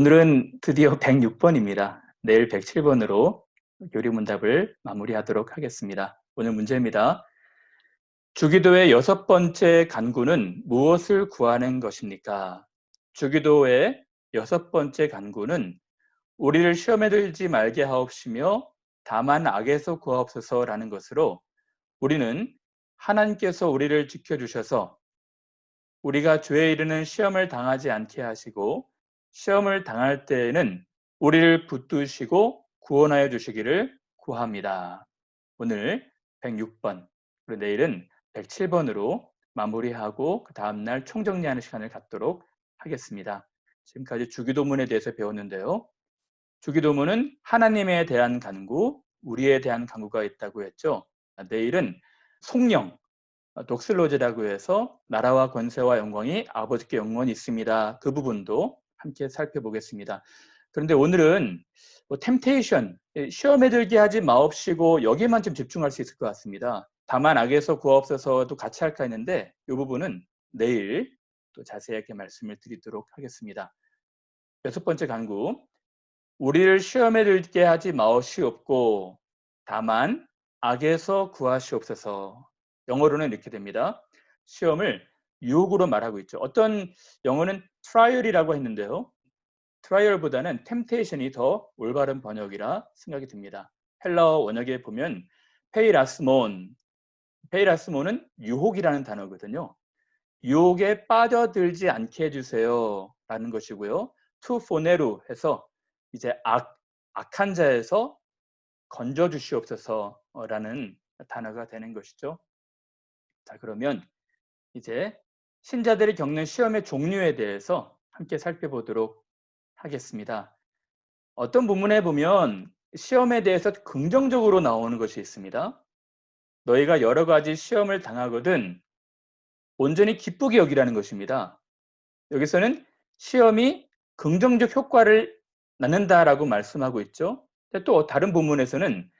오늘은 드디어 106번입니다. 내일 107번으로 교리문답을 마무리하도록 하겠습니다. 오늘 문제입니다. 주기도의 6번째 간구는 무엇을 구하는 것입니까? 주기도의 6번째 간구는 우리를 시험에 들지 말게 하옵시며 다만 악에서 구하옵소서라는 것으로 우리는 하나님께서 우리를 지켜주셔서 우리가 죄에 이르는 시험을 당하지 않게 하시고 시험을 당할 때에는 우리를 붙드시고 구원하여 주시기를 구합니다. 오늘 106번, 그리고 내일은 107번으로 마무리하고 그 다음날 총정리하는 시간을 갖도록 하겠습니다. 지금까지 주기도문에 대해서 배웠는데요. 주기도문은 하나님에 대한 간구, 우리에 대한 간구가 있다고 했죠. 내일은 송영, 독슬로제라고 해서 나라와 권세와 영광이 아버지께 영원히 있습니다. 그 부분도 함께 살펴보겠습니다. 그런데 오늘은 템테이션, 시험에 들게 하지 마옵시고 여기에만 좀 집중할 수 있을 것 같습니다. 다만 악에서 구하옵소서도 같이 할까 했는데 이 부분은 내일 또 자세하게 말씀을 드리도록 하겠습니다. 6번째 간구, 우리를 시험에 들게 하지 마옵시옵고 다만 악에서 구하시옵소서. 영어로는 이렇게 됩니다. 시험을 유혹으로 말하고 있죠. 어떤 영어는 trial이라고 했는데요. trial보다는 temptation이 더 올바른 번역이라 생각이 듭니다. 헬라어 원역에 보면 페이라스몬은 유혹이라는 단어거든요. 유혹에 빠져들지 않게 해주세요 라는 것이고요. 투 포네루 해서 이제 악한 자에서 건져주시옵소서라는 단어가 되는 것이죠. 자, 그러면 이제 신자들이 겪는 시험의 종류에 대해서 함께 살펴보도록 하겠습니다. 어떤 부문에 보면 시험에 대해서 긍정적으로 나오는 것이 있습니다. 너희가 여러 가지 시험을 당하거든 온전히 기쁘게 여기라는 것입니다. 여기서는 시험이 긍정적 효과를 낳는다라고 말씀하고 있죠. 또 다른 본문에서는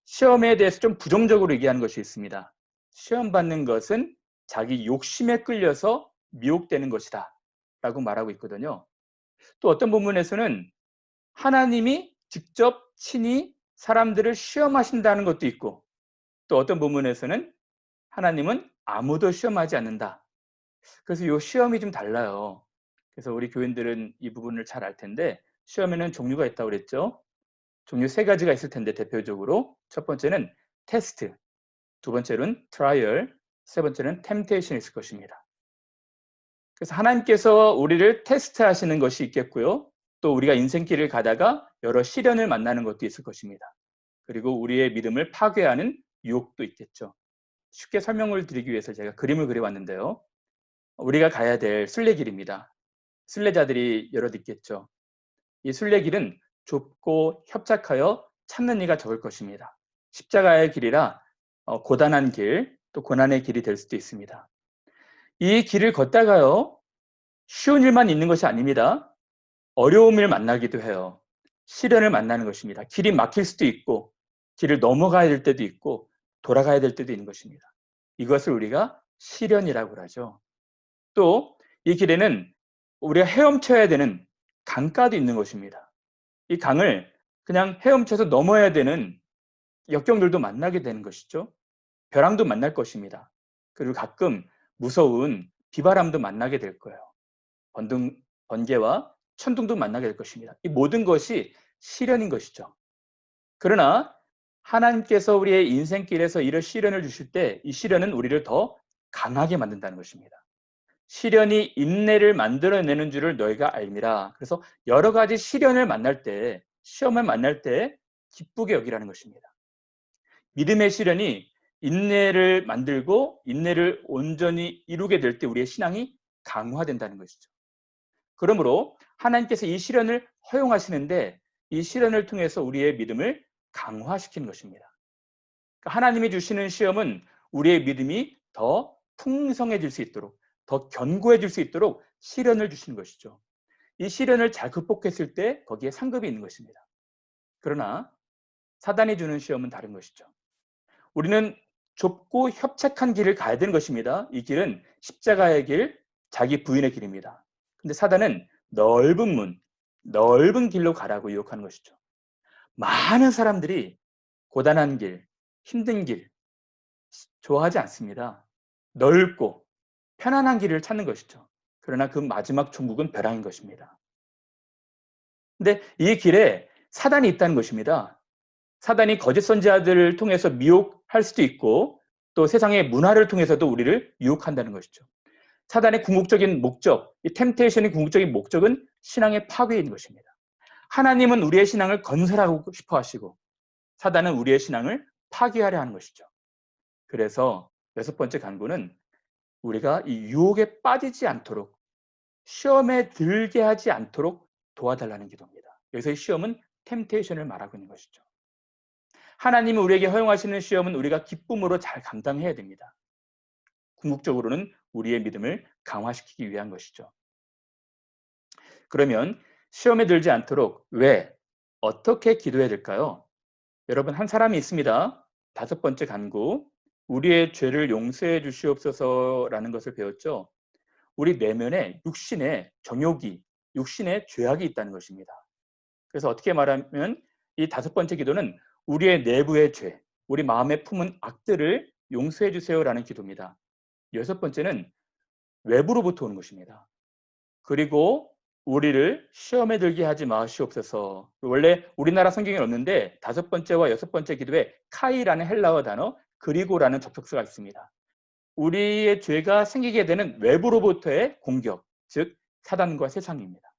시험에 대해서 좀 부정적으로 얘기하는 것이 있습니다. 시험 받는 것은 자기 욕심에 끌려서 미혹되는 것이다 라고 말하고 있거든요. 또 어떤 본문에서는 하나님이 직접 친히 사람들을 시험하신다는 것도 있고, 또 어떤 본문에서는 하나님은 아무도 시험하지 않는다. 그래서 이 시험이 좀 달라요. 그래서 우리 교인들은 이 부분을 잘 알 텐데, 시험에는 종류가 있다고 그랬죠. 종류 3가지가 있을 텐데 대표적으로 첫 번째는 테스트, 두 번째는 트라이얼, 세 번째는 템테이션이 있을 것입니다. 그래서 하나님께서 우리를 테스트하시는 것이 있겠고요. 또 우리가 인생길을 가다가 여러 시련을 만나는 것도 있을 것입니다. 그리고 우리의 믿음을 파괴하는 유혹도 있겠죠. 쉽게 설명을 드리기 위해서 제가 그림을 그려왔는데요. 우리가 가야 될 순례길입니다. 순례자들이 여럿 있겠죠. 이 순례길은 좁고 협착하여 찾는 이가 적을 것입니다. 십자가의 길이라 고단한 길, 또 고난의 길이 될 수도 있습니다. 이 길을 걷다가요, 쉬운 일만 있는 것이 아닙니다. 어려움을 만나기도 해요. 시련을 만나는 것입니다. 길이 막힐 수도 있고, 길을 넘어가야 될 때도 있고, 돌아가야 될 때도 있는 것입니다. 이것을 우리가 시련이라고 하죠. 또 이 길에는 우리가 헤엄쳐야 되는 강가도 있는 것입니다. 이 강을 그냥 헤엄쳐서 넘어야 되는 역경들도 만나게 되는 것이죠. 벼랑도 만날 것입니다. 그리고 가끔 무서운 비바람도 만나게 될 거예요. 번개와 천둥도 만나게 될 것입니다. 이 모든 것이 시련인 것이죠. 그러나 하나님께서 우리의 인생길에서 이런 시련을 주실 때 이 시련은 우리를 더 강하게 만든다는 것입니다. 시련이 인내를 만들어내는 줄을 너희가 알미라. 그래서 여러 가지 시련을 만날 때, 시험을 만날 때 기쁘게 여기라는 것입니다. 믿음의 시련이 인내를 만들고 인내를 온전히 이루게 될 때 우리의 신앙이 강화된다는 것이죠. 그러므로 하나님께서 이 시련을 허용하시는데 이 시련을 통해서 우리의 믿음을 강화시키는 것입니다. 하나님이 주시는 시험은 우리의 믿음이 더 풍성해질 수 있도록, 더 견고해질 수 있도록 시련을 주시는 것이죠. 이 시련을 잘 극복했을 때 거기에 상급이 있는 것입니다. 그러나 사단이 주는 시험은 다른 것이죠. 우리는 좁고 협착한 길을 가야 되는 것입니다. 이 길은 십자가의 길, 자기 부인의 길입니다. 근데 사단은 넓은 문, 넓은 길로 가라고 유혹하는 것이죠. 많은 사람들이 고단한 길, 힘든 길 좋아하지 않습니다. 넓고 편안한 길을 찾는 것이죠. 그러나 그 마지막 종국은 벼랑인 것입니다. 근데 이 길에 사단이 있다는 것입니다. 사단이 거짓 선지자들을 통해서 미혹할 수도 있고 또 세상의 문화를 통해서도 우리를 유혹한다는 것이죠. 사단의 궁극적인 목적, 이 템테이션의 궁극적인 목적은 신앙의 파괴인 것입니다. 하나님은 우리의 신앙을 건설하고 싶어 하시고 사단은 우리의 신앙을 파괴하려 하는 것이죠. 그래서 여섯 번째 간구는 우리가 이 유혹에 빠지지 않도록 시험에 들게 하지 않도록 도와달라는 기도입니다. 여기서 이 시험은 템테이션을 말하고 있는 것이죠. 하나님은 우리에게 허용하시는 시험은 우리가 기쁨으로 잘 감당해야 됩니다. 궁극적으로는 우리의 믿음을 강화시키기 위한 것이죠. 그러면 시험에 들지 않도록 왜, 어떻게 기도해야 될까요? 여러분, 한 사람이 있습니다. 다섯 번째 간구, 우리의 죄를 용서해 주시옵소서라는 것을 배웠죠. 우리 내면에 육신의 정욕이, 육신의 죄악이 있다는 것입니다. 그래서 어떻게 말하면 이 다섯 번째 기도는 우리의 내부의 죄, 우리 마음에 품은 악들을 용서해 주세요라는 기도입니다. 여섯 번째는 외부로부터 오는 것입니다. 그리고 우리를 시험에 들게 하지 마시옵소서. 원래 우리나라 성경에 없는데 다섯 번째와 여섯 번째 기도에 카이라는 헬라어 단어, 그리고라는 접속사가 있습니다. 우리의 죄가 생기게 되는 외부로부터의 공격, 즉 사단과 세상입니다.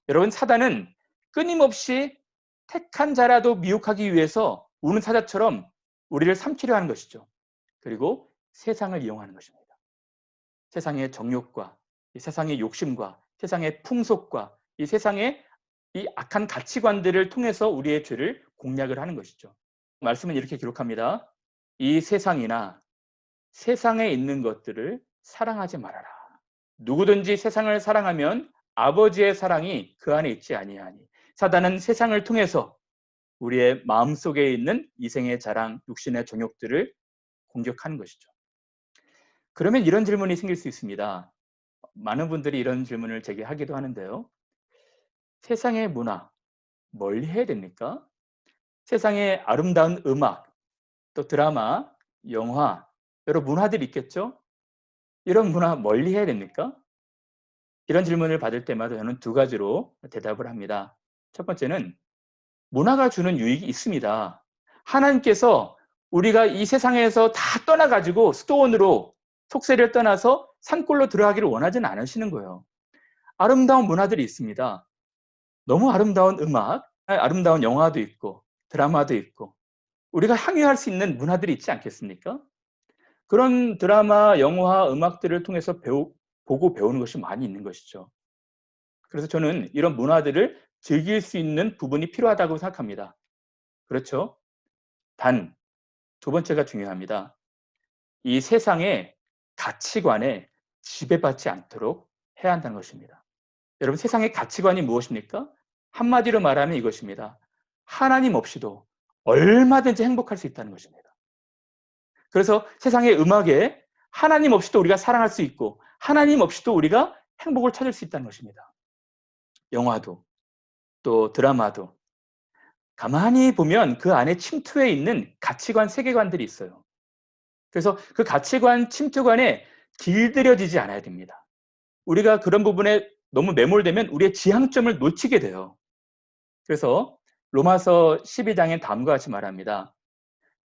여러분, 사단은 끊임없이 택한 자라도 미혹하기 위해서 우는 사자처럼 우리를 삼키려 하는 것이죠. 그리고 세상을 이용하는 것입니다. 세상의 정욕과 이 세상의 욕심과 세상의 풍속과 이 세상의 이 악한 가치관들을 통해서 우리의 죄를 공략을 하는 것이죠. 말씀은 이렇게 기록합니다. 이 세상이나 세상에 있는 것들을 사랑하지 말아라. 누구든지 세상을 사랑하면 아버지의 사랑이 그 안에 있지 아니하니. 사단은 세상을 통해서 우리의 마음속에 있는 이생의 자랑, 육신의 정욕들을 공격하는 것이죠. 그러면 이런 질문이 생길 수 있습니다. 많은 분들이 이런 질문을 제기하기도 하는데요. 세상의 문화, 멀리 해야 됩니까? 세상의 아름다운 음악, 또 드라마, 영화, 여러 문화들이 있겠죠? 이런 문화 멀리 해야 됩니까? 이런 질문을 받을 때마다 저는 두 가지로 대답을 합니다. 첫 번째는 문화가 주는 유익이 있습니다. 하나님께서 우리가 이 세상에서 다 떠나가지고 수도원으로 속세를 떠나서 산골로 들어가기를 원하지는 않으시는 거예요. 아름다운 문화들이 있습니다. 너무 아름다운 음악, 아름다운 영화도 있고 드라마도 있고 우리가 향유할 수 있는 문화들이 있지 않겠습니까? 그런 드라마, 영화, 음악들을 통해서 보고 배우는 것이 많이 있는 것이죠. 그래서 저는 이런 문화들을 즐길 수 있는 부분이 필요하다고 생각합니다. 그렇죠? 단, 두 번째가 중요합니다. 이 세상의 가치관에 지배받지 않도록 해야 한다는 것입니다. 여러분, 세상의 가치관이 무엇입니까? 한마디로 말하면 이것입니다. 하나님 없이도 얼마든지 행복할 수 있다는 것입니다. 그래서 세상의 음악에 하나님 없이도 우리가 사랑할 수 있고 하나님 없이도 우리가 행복을 찾을 수 있다는 것입니다. 영화도 또 드라마도 가만히 보면 그 안에 침투해 있는 가치관, 세계관들이 있어요. 그래서 그 가치관, 침투관에 길들여지지 않아야 됩니다. 우리가 그런 부분에 너무 매몰되면 우리의 지향점을 놓치게 돼요. 그래서 로마서 12장에 다음과 같이 말합니다.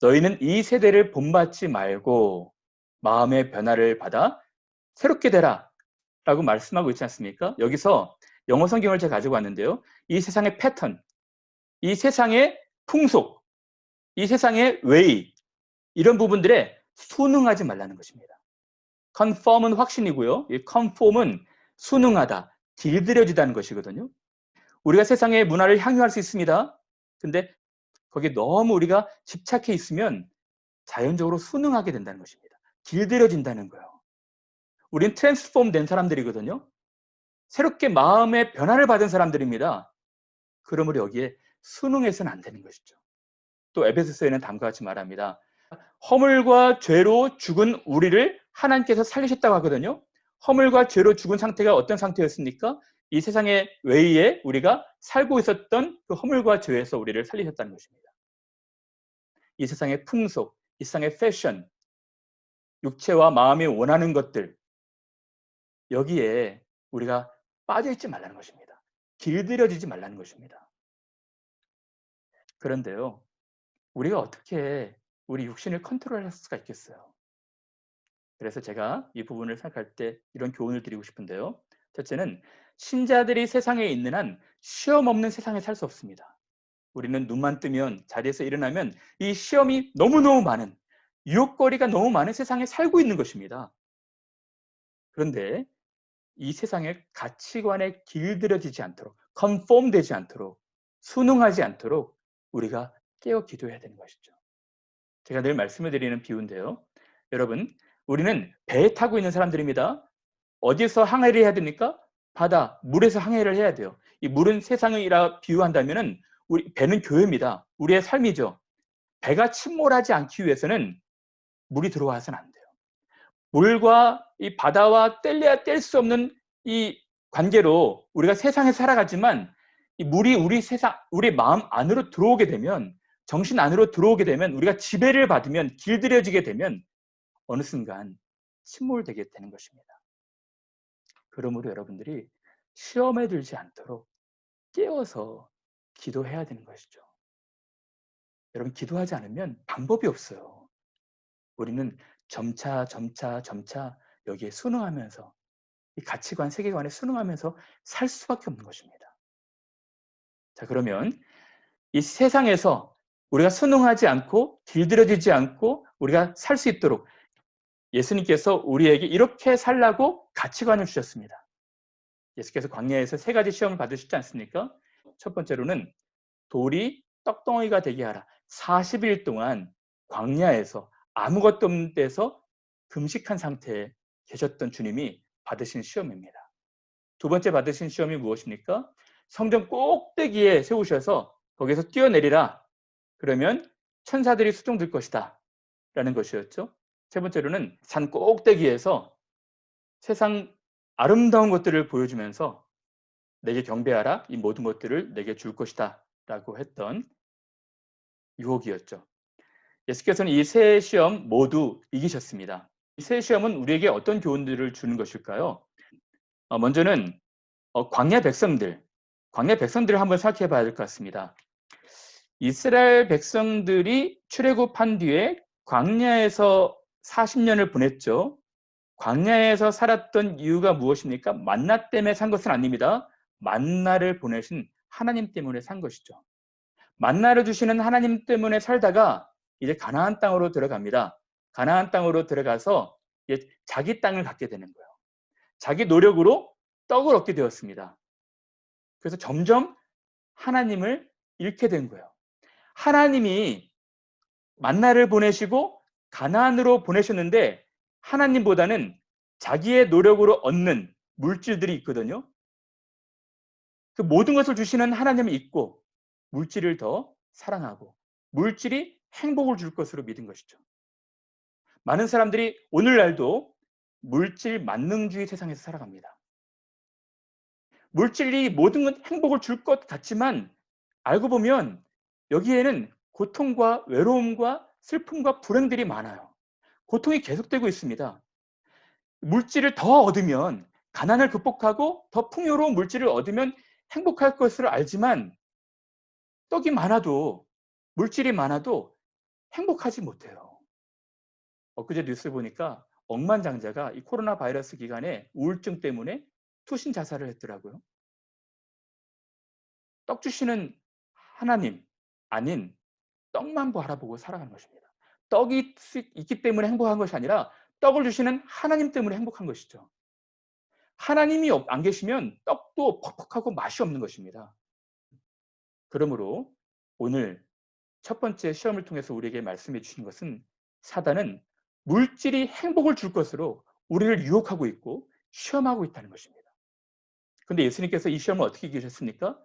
너희는 이 세대를 본받지 말고 마음의 변화를 받아 새롭게 되라 라고 말씀하고 있지 않습니까? 여기서 영어 성경을 제가 가지고 왔는데요. 이 세상의 패턴, 이 세상의 풍속, 이 세상의 웨이, 이런 부분들에 순응하지 말라는 것입니다. conform은 확신이고요. 이 conform은 순응하다, 길들여지다는 것이거든요. 우리가 세상의 문화를 향유할 수 있습니다. 근데 거기에 너무 우리가 집착해 있으면 자연적으로 순응하게 된다는 것입니다. 길들여진다는 거예요. 우린 트랜스폼 된 사람들이거든요. 새롭게 마음의 변화를 받은 사람들입니다. 그러므로 여기에 순응해서는 안 되는 것이죠. 또 에베소서에는 다음과 같이 말합니다. 허물과 죄로 죽은 우리를 하나님께서 살리셨다고 하거든요. 허물과 죄로 죽은 상태가 어떤 상태였습니까? 이 세상의 외에 우리가 살고 있었던 그 허물과 죄에서 우리를 살리셨다는 것입니다. 이 세상의 풍속, 이 세상의 패션, 육체와 마음이 원하는 것들, 여기에 우리가 빠져있지 말라는 것입니다. 길들여지지 말라는 것입니다. 그런데요, 우리가 어떻게 우리 육신을 컨트롤할 수가 있겠어요? 그래서 제가 이 부분을 생각할 때 이런 교훈을 드리고 싶은데요. 첫째는 신자들이 세상에 있는 한 시험 없는 세상에 살 수 없습니다. 우리는 눈만 뜨면 자리에서 일어나면 이 시험이 너무너무 많은, 유혹거리가 너무 많은 세상에 살고 있는 것입니다. 그런데 이 세상의 가치관에 길들여지지 않도록, 컨폼 되지 않도록, 순응하지 않도록 우리가 깨어 기도해야 되는 것이죠. 제가 늘 말씀을 드리는 비유인데요. 여러분, 우리는 배에 타고 있는 사람들입니다. 어디서 항해를 해야 됩니까? 바다, 물에서 항해를 해야 돼요. 이 물은 세상이라 비유한다면은 우리 배는 교회입니다. 우리의 삶이죠. 배가 침몰하지 않기 위해서는 물이 들어와서는 안 돼요. 물과 이 바다와 뗄래야 뗄 수 없는 이 관계로 우리가 세상에 살아가지만 이 물이 우리 세상, 우리 마음 안으로 들어오게 되면, 정신 안으로 들어오게 되면, 우리가 지배를 받으면, 길들여지게 되면 어느 순간 침몰되게 되는 것입니다. 그러므로 여러분들이 시험에 들지 않도록 깨어서 기도해야 되는 것이죠. 여러분, 기도하지 않으면 방법이 없어요. 우리는 점차 여기에 순응하면서, 이 가치관, 세계관에 순응하면서 살 수밖에 없는 것입니다. 자, 그러면 이 세상에서 우리가 순응하지 않고 길들여지지 않고 우리가 살 수 있도록 예수님께서 우리에게 이렇게 살라고 가치관을 주셨습니다. 예수께서 광야에서 3가지 시험을 받으셨지 않습니까? 첫 번째로는 돌이 떡덩이가 되게 하라. 40일 동안 광야에서 아무것도 없는 데서 금식한 상태에 계셨던 주님이 받으신 시험입니다. 두 번째 받으신 시험이 무엇입니까? 성전 꼭대기에 세우셔서 거기서 뛰어내리라. 그러면 천사들이 수종들 것이다. 라는 것이었죠. 세 번째로는 산 꼭대기에서 세상 아름다운 것들을 보여주면서 내게 경배하라. 이 모든 것들을 내게 줄 것이다. 라고 했던 유혹이었죠. 예수께서는 이 세 시험 모두 이기셨습니다. 이 세 시험은 우리에게 어떤 교훈들을 주는 것일까요? 먼저는 광야 백성들을 한번 생각해 봐야 될 것 같습니다. 이스라엘 백성들이 출애굽한 뒤에 광야에서 40년을 보냈죠. 광야에서 살았던 이유가 무엇입니까? 만나 때문에 산 것은 아닙니다. 만나를 보내신 하나님 때문에 산 것이죠. 만나를 주시는 하나님 때문에 살다가 이제 가나안 땅으로 들어갑니다. 가나안 땅으로 들어가서 이제 자기 땅을 갖게 되는 거예요. 자기 노력으로 떡을 얻게 되었습니다. 그래서 점점 하나님을 잃게 된 거예요. 하나님이 만나를 보내시고 가나안으로 보내셨는데 하나님보다는 자기의 노력으로 얻는 물질들이 있거든요. 그 모든 것을 주시는 하나님을 잊고 물질을 더 사랑하고 물질이 행복을 줄 것으로 믿은 것이죠. 많은 사람들이 오늘날도 물질 만능주의 세상에서 살아갑니다. 물질이 모든 것 행복을 줄 것 같지만 알고 보면 여기에는 고통과 외로움과 슬픔과 불행들이 많아요. 고통이 계속되고 있습니다. 물질을 더 얻으면 가난을 극복하고 더 풍요로운 물질을 얻으면 행복할 것을 알지만 떡이 많아도 물질이 많아도 행복하지 못해요. 엊그제 뉴스 보니까 억만장자가 이 코로나 바이러스 기간에 우울증 때문에 투신 자살을 했더라고요. 떡 주시는 하나님 아닌 떡만 바라보고 살아가는 것입니다. 떡이 있기 때문에 행복한 것이 아니라 떡을 주시는 하나님 때문에 행복한 것이죠. 하나님이 안 계시면 떡도 퍽퍽하고 맛이 없는 것입니다. 그러므로 오늘 첫 번째 시험을 통해서 우리에게 말씀해 주신 것은 사단은 물질이 행복을 줄 것으로 우리를 유혹하고 있고 시험하고 있다는 것입니다. 그런데 예수님께서 이 시험을 어떻게 이기셨습니까?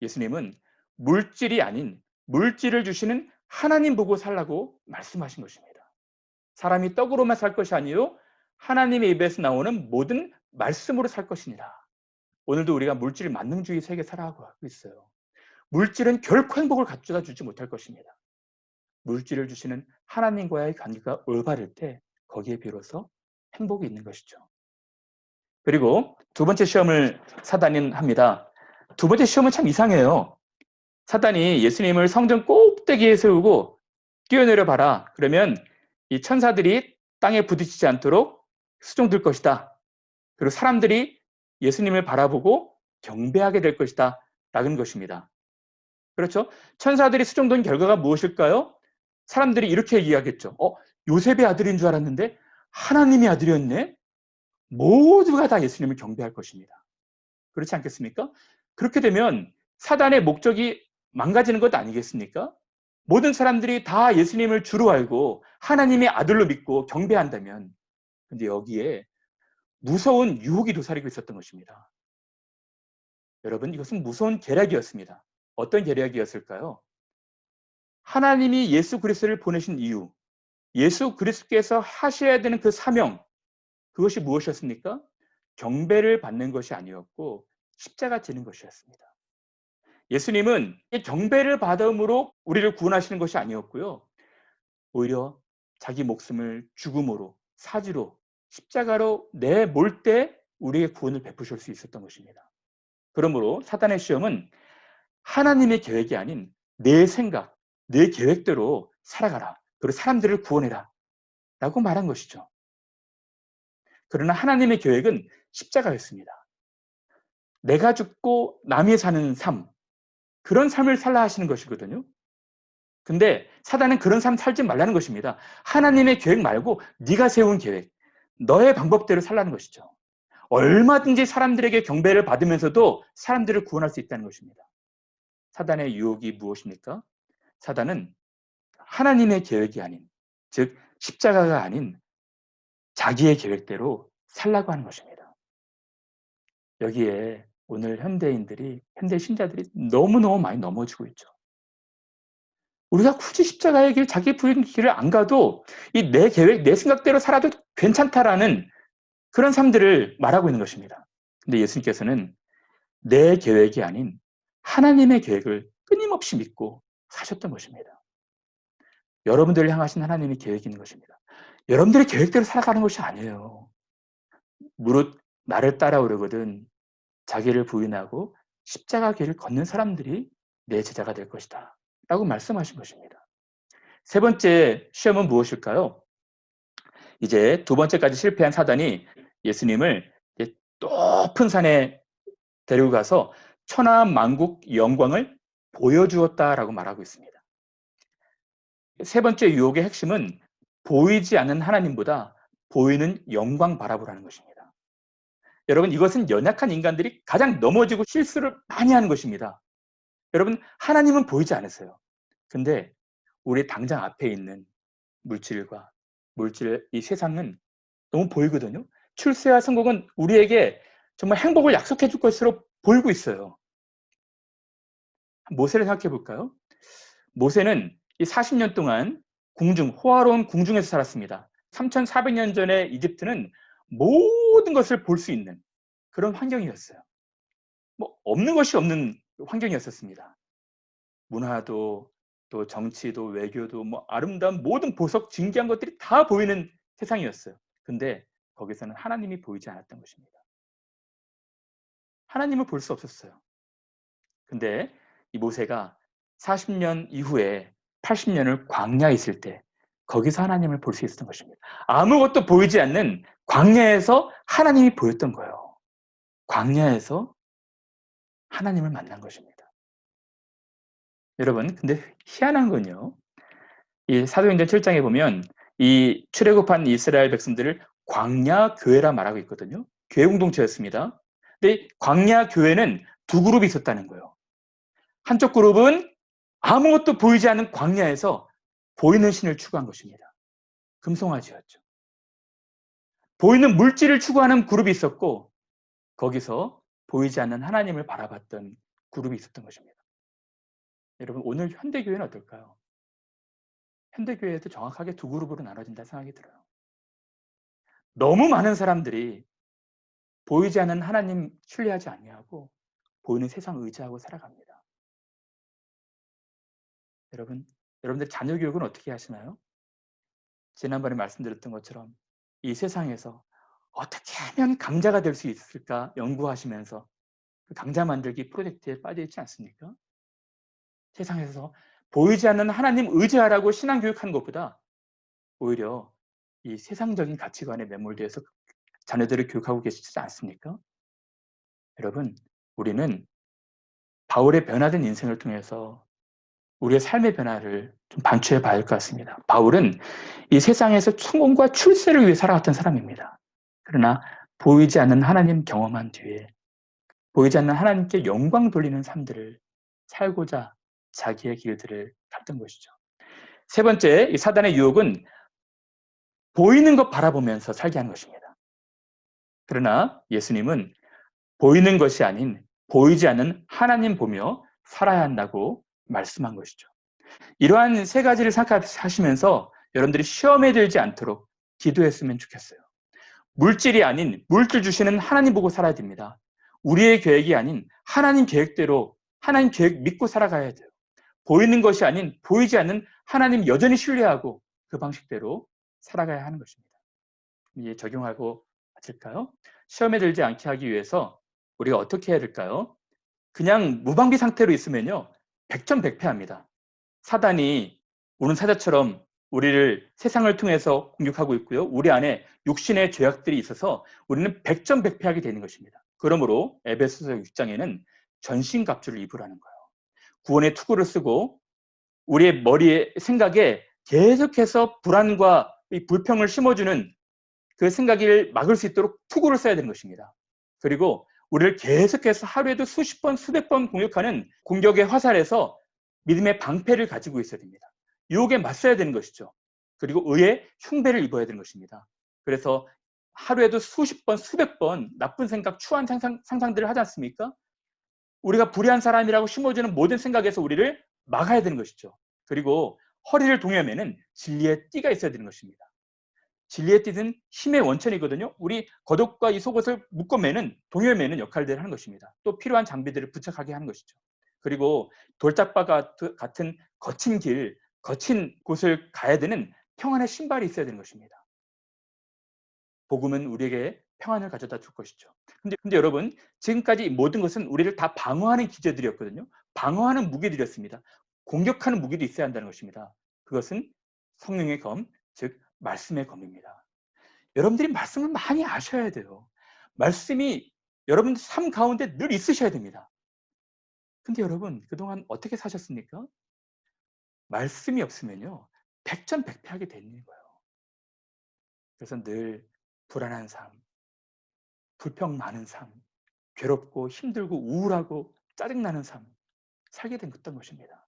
예수님은 물질이 아닌 물질을 주시는 하나님 보고 살라고 말씀하신 것입니다. 사람이 떡으로만 살 것이 아니요 하나님의 입에서 나오는 모든 말씀으로 살 것이니라. 오늘도 우리가 물질 만능주의 세계 살아가고 있어요. 물질은 결코 행복을 가져다 주지 못할 것입니다. 물질을 주시는 하나님과의 관계가 올바를 때 거기에 비로소 행복이 있는 것이죠. 그리고 두 번째 시험을 사단이 합니다. 두 번째 시험은 참 이상해요. 사단이 예수님을 성전 꼭대기에 세우고 뛰어내려 봐라. 그러면 이 천사들이 땅에 부딪히지 않도록 수종들 것이다. 그리고 사람들이 예수님을 바라보고 경배하게 될 것이다. 라는 것입니다. 그렇죠? 천사들이 수종된 결과가 무엇일까요? 사람들이 이렇게 이야기하겠죠. 요셉의 아들인 줄 알았는데 하나님의 아들이었네? 모두가 다 예수님을 경배할 것입니다. 그렇지 않겠습니까? 그렇게 되면 사단의 목적이 망가지는 것 아니겠습니까? 모든 사람들이 다 예수님을 주로 알고 하나님의 아들로 믿고 경배한다면, 근데 여기에 무서운 유혹이 도사리고 있었던 것입니다. 여러분, 이것은 무서운 계략이었습니다. 어떤 계략이었을까요? 하나님이 예수 그리스도를 보내신 이유, 예수 그리스도께서 하셔야 되는 그 사명, 그것이 무엇이었습니까? 경배를 받는 것이 아니었고 십자가 지는 것이었습니다. 예수님은 이 경배를 받음으로 우리를 구원하시는 것이 아니었고요. 오히려 자기 목숨을 죽음으로, 사지로, 십자가로 내몰 때 우리의 구원을 베푸실 수 있었던 것입니다. 그러므로 사단의 시험은 하나님의 계획이 아닌 내 생각, 내 계획대로 살아가라. 그리고 사람들을 구원해라. 라고 말한 것이죠. 그러나 하나님의 계획은 십자가였습니다. 내가 죽고 남이 사는 삶, 그런 삶을 살라 하시는 것이거든요. 근데 사단은 그런 삶 살지 말라는 것입니다. 하나님의 계획 말고 네가 세운 계획, 너의 방법대로 살라는 것이죠. 얼마든지 사람들에게 경배를 받으면서도 사람들을 구원할 수 있다는 것입니다. 사단의 유혹이 무엇입니까? 사단은 하나님의 계획이 아닌, 즉 십자가가 아닌 자기의 계획대로 살라고 하는 것입니다. 여기에 오늘 현대 신자들이 너무너무 많이 넘어지고 있죠. 우리가 굳이 십자가의 길, 자기 부인 길을 안 가도 이 내 계획, 내 생각대로 살아도 괜찮다라는 그런 삶들을 말하고 있는 것입니다. 근데 예수님께서는 내 계획이 아닌 하나님의 계획을 끊임없이 믿고 사셨던 것입니다. 여러분들을 향하신 하나님의 계획이 있는 것입니다. 여러분들의 계획대로 살아가는 것이 아니에요. 무릇 나를 따라오려거든 자기를 부인하고 십자가 길을 걷는 사람들이 내 제자가 될 것이다. 라고 말씀하신 것입니다. 세 번째 시험은 무엇일까요? 이제 두 번째까지 실패한 사단이 예수님을 높은 산에 데리고 가서 천하만국 영광을 보여주었다라고 말하고 있습니다. 세 번째 유혹의 핵심은 보이지 않는 하나님보다 보이는 영광 바라보라는 것입니다. 여러분, 이것은 연약한 인간들이 가장 넘어지고 실수를 많이 하는 것입니다. 여러분, 하나님은 보이지 않으세요. 근데 우리 당장 앞에 있는 물질과 이 세상은 너무 보이거든요. 출세와 성공은 우리에게 정말 행복을 약속해 줄 것으로 보이고 있어요. 모세를 생각해 볼까요? 모세는 이 40년 동안 호화로운 궁중에서 살았습니다. 3,400년 전에 이집트는 모든 것을 볼 수 있는 그런 환경이었어요. 없는 것이 없는 환경이었었습니다. 문화도 또 정치도 외교도 아름다운 모든 보석 진귀한 것들이 다 보이는 세상이었어요. 근데 거기서는 하나님이 보이지 않았던 것입니다. 하나님을 볼 수 없었어요. 근데 이 모세가 40년 이후에 80년을 광야에 있을 때 거기서 하나님을 볼 수 있었던 것입니다. 아무것도 보이지 않는 광야에서 하나님이 보였던 거예요. 광야에서 하나님을 만난 것입니다. 여러분, 근데 희한한 건요. 이 사도행전 7장에 보면 이 출애굽한 이스라엘 백성들을 광야 교회라 말하고 있거든요. 교회 공동체였습니다. 근데 광야 교회는 두 그룹이 있었다는 거예요. 한쪽 그룹은 아무것도 보이지 않는 광야에서 보이는 신을 추구한 것입니다. 금송아지였죠. 보이는 물질을 추구하는 그룹이 있었고 거기서 보이지 않는 하나님을 바라봤던 그룹이 있었던 것입니다. 여러분, 오늘 현대교회는 어떨까요? 현대교회도 정확하게 두 그룹으로 나눠진다 생각이 들어요. 너무 많은 사람들이 보이지 않는 하나님 신뢰하지 아니하고 보이는 세상 의지하고 살아갑니다. 여러분들 자녀 교육은 어떻게 하시나요? 지난번에 말씀드렸던 것처럼 이 세상에서 어떻게 하면 강자가 될 수 있을까 연구하시면서 그 강자 만들기 프로젝트에 빠져 있지 않습니까? 세상에서 보이지 않는 하나님 의지하라고 신앙 교육하는 것보다 오히려 이 세상적인 가치관에 매몰되어서 자녀들을 교육하고 계시지 않습니까? 여러분, 우리는 바울의 변화된 인생을 통해서 우리의 삶의 변화를 좀 반추해 봐야 할 것 같습니다. 바울은 이 세상에서 성공과 출세를 위해 살아왔던 사람입니다. 그러나 보이지 않는 하나님 경험한 뒤에 보이지 않는 하나님께 영광 돌리는 삶들을 살고자 자기의 길들을 갔던 것이죠. 세 번째, 이 사단의 유혹은 보이는 것 바라보면서 살게 하는 것입니다. 그러나 예수님은 보이는 것이 아닌 보이지 않는 하나님 보며 살아야 한다고 말씀한 것이죠. 이러한 세 가지를 생각하시면서 여러분들이 시험에 들지 않도록 기도했으면 좋겠어요. 물질이 아닌 물질 주시는 하나님 보고 살아야 됩니다. 우리의 계획이 아닌 하나님 계획대로 하나님 계획 믿고 살아가야 돼요. 보이는 것이 아닌 보이지 않는 하나님 여전히 신뢰하고 그 방식대로 살아가야 하는 것입니다. 이제 적용하고 마칠까요? 시험에 들지 않게 하기 위해서 우리가 어떻게 해야 될까요? 그냥 무방비 상태로 있으면요, 백전백패합니다. 사단이 우는 사자처럼 우리를 세상을 통해서 공격하고 있고요. 우리 안에 육신의 죄악들이 있어서 우리는 백전백패하게 되는 것입니다. 그러므로 에베소서 6장에는 전신갑주를 입으라는 거예요. 구원의 투구를 쓰고 우리의 머리에 생각에 계속해서 불안과 이 불평을 심어주는 그 생각을 막을 수 있도록 투구를 써야 되는 것입니다. 그리고 우리를 계속해서 하루에도 수십 번, 수백 번 공격하는 공격의 화살에서 믿음의 방패를 가지고 있어야 됩니다. 유혹에 맞서야 되는 것이죠. 그리고 의의 흉배를 입어야 되는 것입니다. 그래서 하루에도 수십 번, 수백 번 나쁜 생각, 추한 상상들을 하지 않습니까? 우리가 불의한 사람이라고 심어주는 모든 생각에서 우리를 막아야 되는 것이죠. 그리고 허리를 동여매는 진리의 띠가 있어야 되는 것입니다. 진리의 띠는 힘의 원천이거든요. 우리 겉옷과 이 속옷을 묶어매는 동여매는 역할들을 하는 것입니다. 또 필요한 장비들을 부착하게 하는 것이죠. 그리고 돌짝바 같은 거친 길, 거친 곳을 가야 되는 평안의 신발이 있어야 되는 것입니다. 복음은 우리에게 평안을 가져다 줄 것이죠. 근데 여러분, 지금까지 이 모든 것은 우리를 다 방어하는 기제들이었거든요. 방어하는 무기들이었습니다. 공격하는 무기도 있어야 한다는 것입니다. 그것은 성령의 검, 즉 말씀의 검입니다. 여러분들이 말씀을 많이 아셔야 돼요. 말씀이 여러분 삶 가운데 늘 있으셔야 됩니다. 근데 여러분, 그동안 어떻게 사셨습니까? 말씀이 없으면요, 백전백패하게 되는 거예요. 그래서 늘 불안한 삶, 불평 많은 삶, 괴롭고 힘들고 우울하고 짜증나는 삶 살게 된 어떤 것입니다.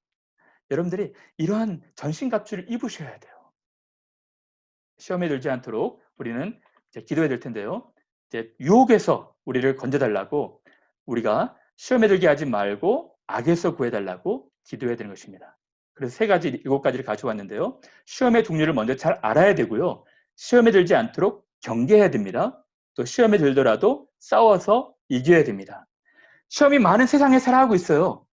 여러분들이 이러한 전신갑주를 입으셔야 돼요. 시험에 들지 않도록 우리는 이제 기도해야 될 텐데요. 이제 유혹에서 우리를 건져달라고, 우리가 시험에 들게 하지 말고 악에서 구해달라고 기도해야 되는 것입니다. 그래서 세 가지, 7가지를 가져왔는데요. 시험의 종류를 먼저 잘 알아야 되고요. 시험에 들지 않도록 경계해야 됩니다. 또 시험에 들더라도 싸워서 이겨야 됩니다. 시험이 많은 세상에 살아가고 있어요.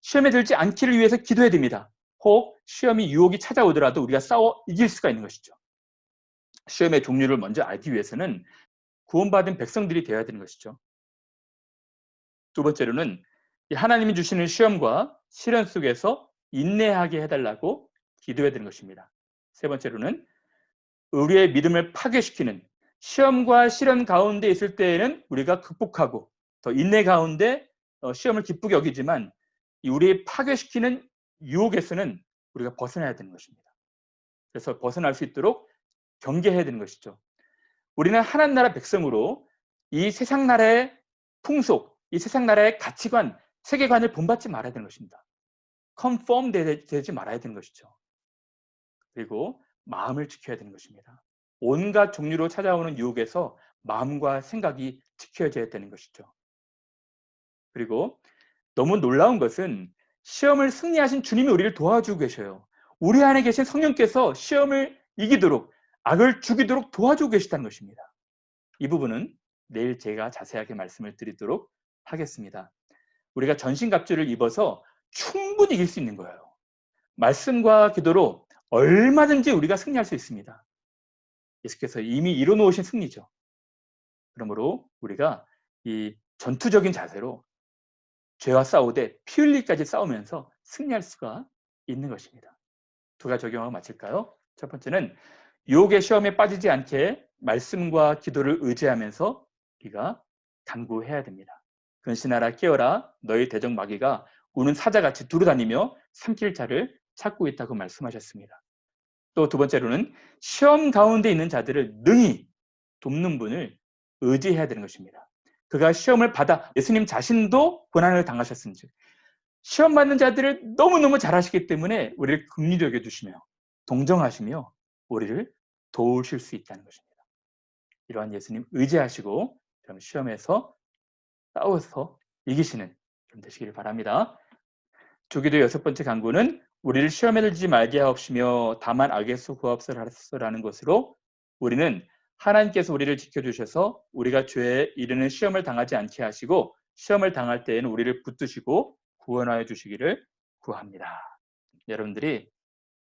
시험에 들지 않기를 위해서 기도해야 됩니다. 혹 시험이 유혹이 찾아오더라도 우리가 싸워 이길 수가 있는 것이죠. 시험의 종류를 먼저 알기 위해서는 구원받은 백성들이 되어야 되는 것이죠. 두 번째로는 하나님이 주시는 시험과 시련 속에서 인내하게 해달라고 기도해야 되는 것입니다. 세 번째로는 우리의 믿음을 파괴시키는 시험과 시련 가운데 있을 때에는 우리가 극복하고 더 인내 가운데 시험을 기쁘게 여기지만 우리의 파괴시키는 유혹에서는 우리가 벗어나야 되는 것입니다. 그래서 벗어날 수 있도록 경계해야 되는 것이죠. 우리는 하나님 나라 백성으로 이 세상 나라의 풍속, 이 세상 나라의 가치관, 세계관을 본받지 말아야 되는 것입니다. 컨펌 되지 말아야 되는 것이죠. 그리고 마음을 지켜야 되는 것입니다. 온갖 종류로 찾아오는 유혹에서 마음과 생각이 지켜져야 되는 것이죠. 그리고 너무 놀라운 것은 시험을 승리하신 주님이 우리를 도와주고 계셔요. 우리 안에 계신 성령께서 시험을 이기도록 악을 죽이도록 도와주고 계시다는 것입니다. 이 부분은 내일 제가 자세하게 말씀을 드리도록 하겠습니다. 우리가 전신갑주를 입어서 충분히 이길 수 있는 거예요. 말씀과 기도로 얼마든지 우리가 승리할 수 있습니다. 예수께서 이미 이뤄놓으신 승리죠. 그러므로 우리가 이 전투적인 자세로 죄와 싸우되 피 흘리기까지 싸우면서 승리할 수가 있는 것입니다. 두 가지 적용하고 마칠까요? 첫 번째는 유혹의 시험에 빠지지 않게 말씀과 기도를 의지하면서 우리가 간구해야 됩니다. 근신하라 깨어라 너희 대적 마귀가 우는 사자같이 두루다니며 삼킬 자를 찾고 있다고 말씀하셨습니다. 또 두 번째로는 시험 가운데 있는 자들을 능히 돕는 분을 의지해야 되는 것입니다. 그가 시험을 받아 예수님 자신도 고난을 당하셨은즉 시험 받는 자들을 너무너무 잘하시기 때문에 우리를 긍휼히 여겨주시며 동정하시며 우리를 도우실 수 있다는 것입니다. 이러한 예수님 의지하시고 그럼 시험에서 싸워서 이기시는 좀 되시기를 바랍니다. 주기도 6번째 간구는 우리를 시험에 들지 말게 하옵시며 다만 악에서 구하옵소서라는 것으로 우리는 하나님께서 우리를 지켜주셔서 우리가 죄에 이르는 시험을 당하지 않게 하시고 시험을 당할 때에는 우리를 붙드시고 구원하여 주시기를 구합니다. 여러분들이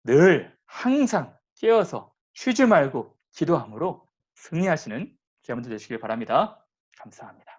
늘 항상 깨어서 쉬지 말고 기도함으로 승리하시는 여러분들 되시길 바랍니다. 감사합니다.